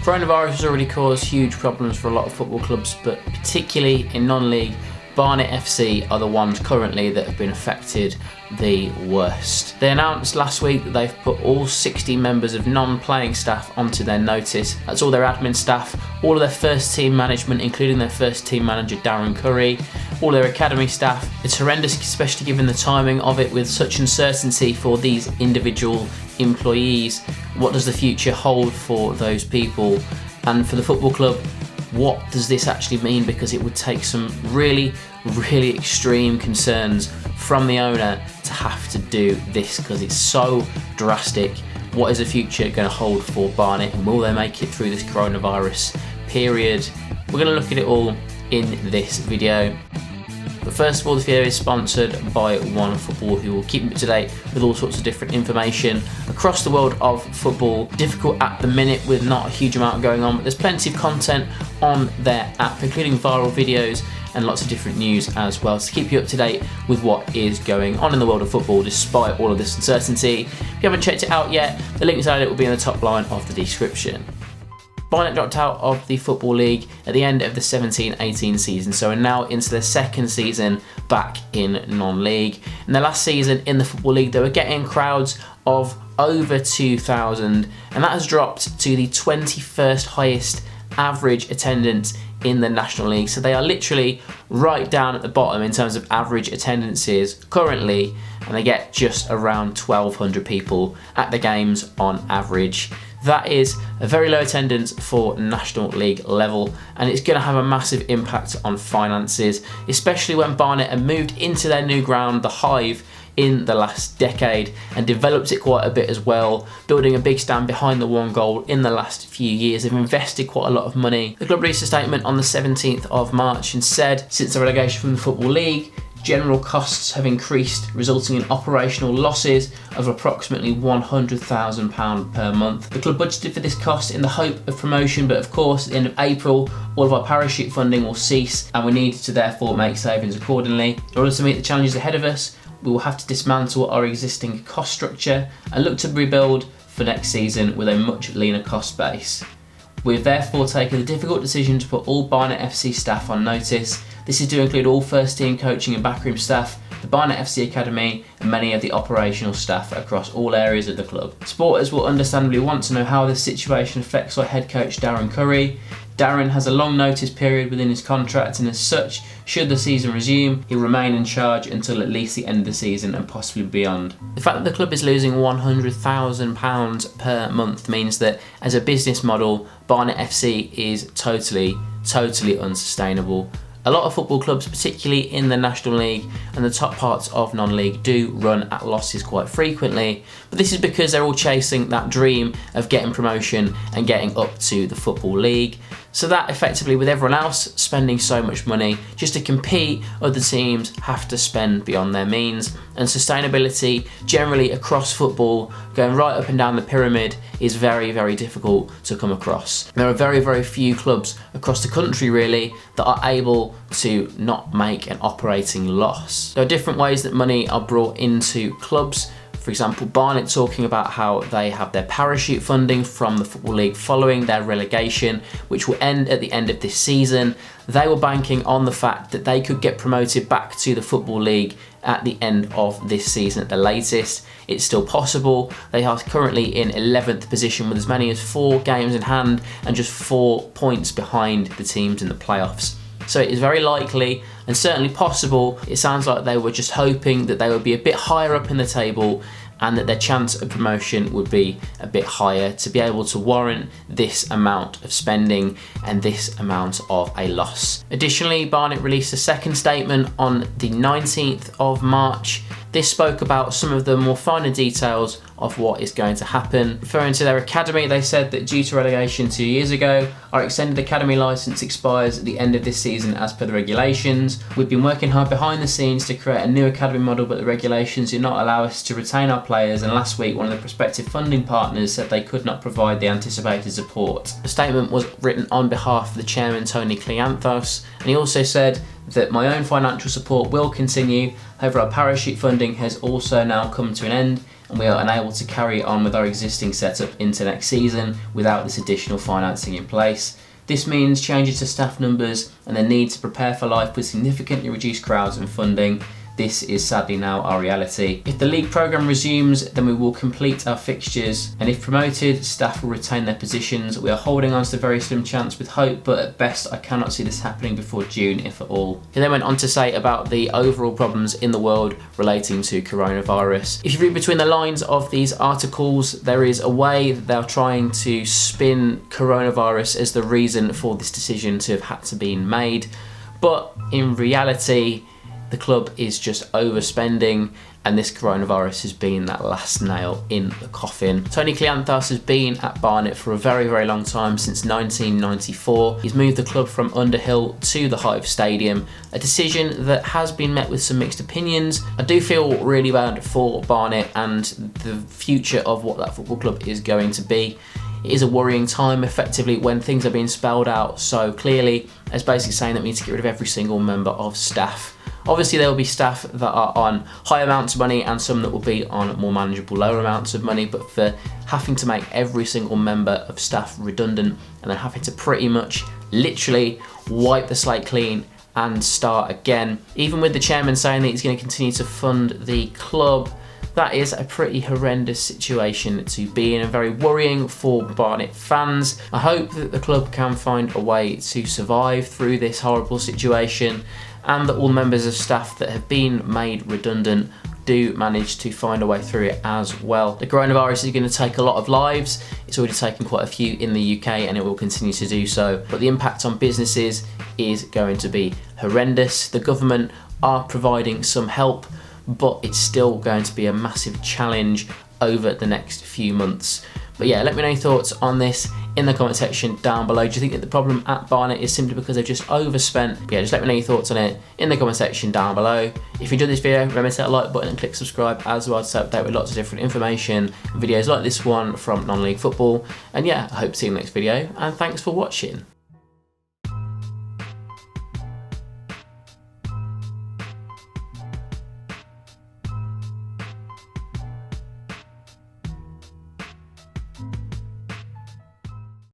Coronavirus has already caused huge problems for a lot of football clubs, but particularly in non-league, Barnet FC are the ones currently that have been affected the worst. They announced last week that they've put all 60 members of non-playing staff onto their notice. That's all their admin staff, all of their first team management, including their first team manager Darren Curry, all their academy staff. It's horrendous, especially given the timing of it with such uncertainty for these individual employees. What does the future hold for those people? And for the football club, what does this actually mean? Because it would take some really extreme concerns from the owner to have to do this, because it's so drastic. What is the future going to hold for Barnet, and will they make it through this coronavirus period? We're going to look at it all in this video. But first of all, this video is sponsored by OneFootball, who will keep you up to date with all sorts of different information across the world of football. Difficult at the minute with not a huge amount going on, but there's plenty of content on their app, including viral videos and lots of different news as well, to keep you up to date with what is going on in the world of football despite all of this uncertainty. If you haven't checked it out yet, the link inside it will be in the top line of the description. Barnet dropped out of the Football League at the end of the 17-18 season, so are now into their second season back in non-league. In their last season in the Football League, they were getting crowds of over 2,000, and that has dropped to the 21st highest average attendance in the National League. So they are literally right down at the bottom in terms of average attendances currently, and they get just around 1,200 people at the games on average. That is a very low attendance for National League level, and it's going to have a massive impact on finances, especially when Barnet have moved into their new ground, the Hive, in the last decade and developed it quite a bit as well, building a big stand behind the one goal in the last few years. They've invested quite a lot of money. The club released a statement on the 17th of March and said, since the relegation from the Football League, general costs have increased, resulting in operational losses of approximately £100,000 per month. The club budgeted for this cost in the hope of promotion, but of course at the end of April all of our parachute funding will cease, and we need to therefore make savings accordingly. In order to meet the challenges ahead of us, we will have to dismantle our existing cost structure and look to rebuild for next season with a much leaner cost base. We've therefore taken the difficult decision to put all Barnet FC staff on notice. This is to include all first team coaching and backroom staff, the Barnet FC Academy, and many of the operational staff across all areas of the club. Supporters will understandably want to know how this situation affects our head coach Darren Curry. Darren has a long notice period within his contract, and as such, should the season resume, he'll remain in charge until at least the end of the season and possibly beyond. The fact that the club is losing £100,000 per month means that as a business model, Barnet FC is totally unsustainable. A lot of football clubs, particularly in the National League and the top parts of non-league, do run at losses quite frequently, but this is because they're all chasing that dream of getting promotion and getting up to the Football League. So that effectively, with everyone else spending so much money just to compete, other teams have to spend beyond their means, and sustainability generally across football, going right up and down the pyramid, is very difficult to come across. There are very few clubs across the country really that are able to not make an operating loss. There are different ways that money are brought into clubs. For example, Barnet talking about how they have their parachute funding from the Football League following their relegation, which will end at the end of this season. They were banking on the fact that they could get promoted back to the Football League at the end of this season at the latest. It's still possible. They are currently in 11th position with as many as 4 games in hand and just 4 points behind the teams in the playoffs. So it is very likely and certainly possible. It sounds like they were just hoping that they would be a bit higher up in the table and that their chance of promotion would be a bit higher to be able to warrant this amount of spending and this amount of a loss. Additionally, Barnet released a second statement on the 19th of March. This spoke about some of the more finer details of what is going to happen. Referring to their academy, they said that due to relegation 2 years ago, our extended academy licence expires at the end of this season as per the regulations. We've been working hard behind the scenes to create a new academy model, but the regulations do not allow us to retain our players, and last week one of the prospective funding partners said they could not provide the anticipated support. The statement was written on behalf of the chairman Tony Kleanthos, and he also said that my own financial support will continue. However, our parachute funding has also now come to an end, and we are unable to carry on with our existing setup into next season without this additional financing in place. This means changes to staff numbers and the need to prepare for life with significantly reduced crowds and funding. This is sadly now our reality. If the league programme resumes, then we will complete our fixtures, and if promoted, staff will retain their positions. We are holding on to a very slim chance with hope, but at best I cannot see this happening before June, if at all. He then went on to say about the overall problems in the world relating to coronavirus. If you read between the lines of these articles, there is a way that they're trying to spin coronavirus as the reason for this decision to have had to be made, but in reality, the club is just overspending, and this coronavirus has been that last nail in the coffin. Tony Kleanthous has been at Barnet for a very, very long time, since 1994. He's moved the club from Underhill to the Hive Stadium, a decision that has been met with some mixed opinions. I do feel really bad for Barnet and the future of what that football club is going to be. It is a worrying time, effectively, when things are being spelled out so clearly. It's basically saying that we need to get rid of every single member of staff. Obviously there will be staff that are on high amounts of money and some that will be on more manageable lower amounts of money, but for having to make every single member of staff redundant and then having to pretty much literally wipe the slate clean and start again, even with the chairman saying that he's going to continue to fund the club, that is a pretty horrendous situation to be in and very worrying for Barnet fans. I hope that the club can find a way to survive through this horrible situation, and that all members of staff that have been made redundant do manage to find a way through it as well. The coronavirus is going to take a lot of lives. It's already taken quite a few in the UK and it will continue to do so, but the impact on businesses is going to be horrendous. The government are providing some help, but it's still going to be a massive challenge over the next few months. But yeah, let me know your thoughts on this in the comment section down below. Do you think that the problem at Barnet is simply because they've just overspent? But yeah, just let me know your thoughts on it in the comment section down below. If you enjoyed this video, remember to hit that like button and click subscribe as well to stay updated with lots of different information and videos like this one from non-league football. And yeah, I hope to see you in the next video, and thanks for watching.